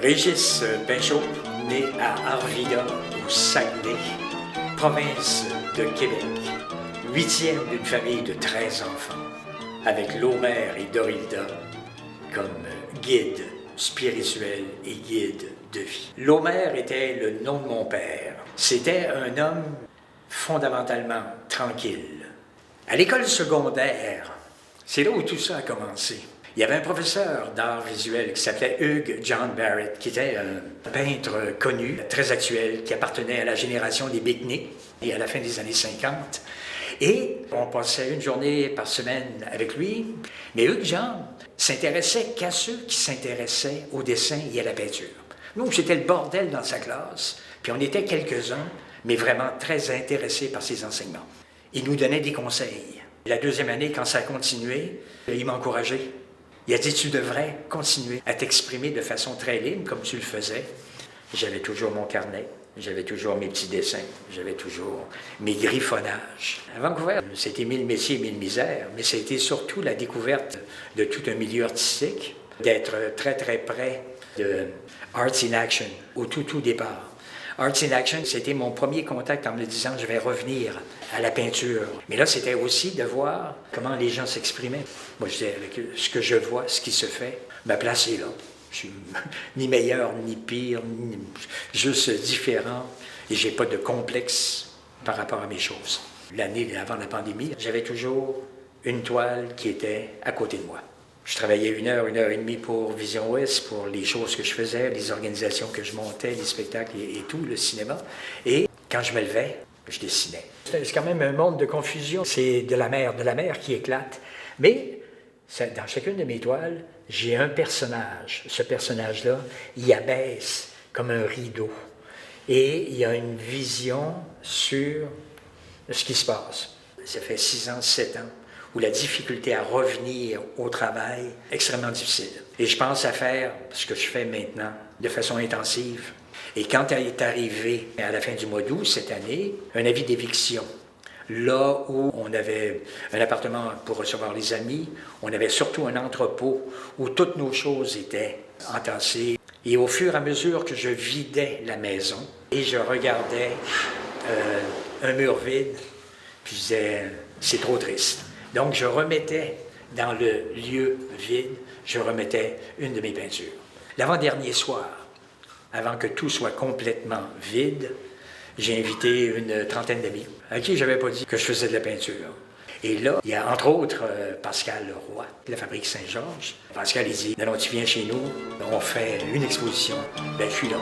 Régis Pinchot, né à Arvida, au Saguenay, province de Québec, huitième d'une famille de 13 enfants, avec Lomère et Dorilda comme guide spirituel et guide de vie. Lomère était le nom de mon père. C'était un homme fondamentalement tranquille. À l'école secondaire, c'est là où tout ça a commencé. Il y avait un professeur d'art visuel qui s'appelait Hugh John Barrett, qui était un peintre connu, très actuel, qui appartenait à la génération des Beatniks et à la fin des années 50. Et on passait une journée par semaine avec lui, mais Hugh John s'intéressait qu'à ceux qui s'intéressaient au dessin et à la peinture. Nous, c'était le bordel dans sa classe, puis on était quelques-uns, mais vraiment très intéressés par ses enseignements. Il nous donnait des conseils. La deuxième année, quand ça a continué, il m'a encouragé. Il a dit, tu devrais continuer à t'exprimer de façon très libre, comme tu le faisais. J'avais toujours mon carnet, j'avais toujours mes petits dessins, j'avais toujours mes griffonnages. À Vancouver, c'était 1000 métiers, 1000 misères, mais c'était surtout la découverte de tout un milieu artistique, d'être très, très près de Arts in Action, au tout départ. Arts in Action, c'était mon premier contact en me disant je vais revenir à la peinture. Mais là, c'était aussi de voir comment les gens s'exprimaient. Moi, je disais, avec ce que je vois, ce qui se fait, ma place est là. Je suis ni meilleur, ni pire, ni juste différent. Et je n'ai pas de complexe par rapport à mes choses. L'année avant la pandémie, j'avais toujours une toile qui était à côté de moi. Je travaillais une heure et demie pour Vision Ouest, pour les choses que je faisais, les organisations que je montais, les spectacles et tout, le cinéma. Et quand je me levais, je dessinais. C'est quand même un monde de confusion. C'est de la mer qui éclate. Mais dans chacune de mes toiles, j'ai un personnage. Ce personnage-là, il abaisse comme un rideau. Et il y a une vision sur ce qui se passe. Ça fait 6 ans, 7 ans. Où la difficulté à revenir au travail est extrêmement difficile. Et je pense à faire ce que je fais maintenant de façon intensive. Et quand elle est arrivée à la fin du mois d'août cette année, un avis d'éviction. Là où on avait un appartement pour recevoir les amis, on avait surtout un entrepôt où toutes nos choses étaient entassées. Et au fur et à mesure que je vidais la maison et je regardais un mur vide, puis je disais, c'est trop triste. Donc, je remettais dans le lieu vide, je remettais une de mes peintures. L'avant-dernier soir, avant que tout soit complètement vide, j'ai invité une trentaine d'amis à qui je n'avais pas dit que je faisais de la peinture. Et là, il y a entre autres Pascal Leroy, de la Fabrique Saint-Georges. Pascal, il dit, non, tu viens chez nous, on fait une exposition. Ben, je suis là.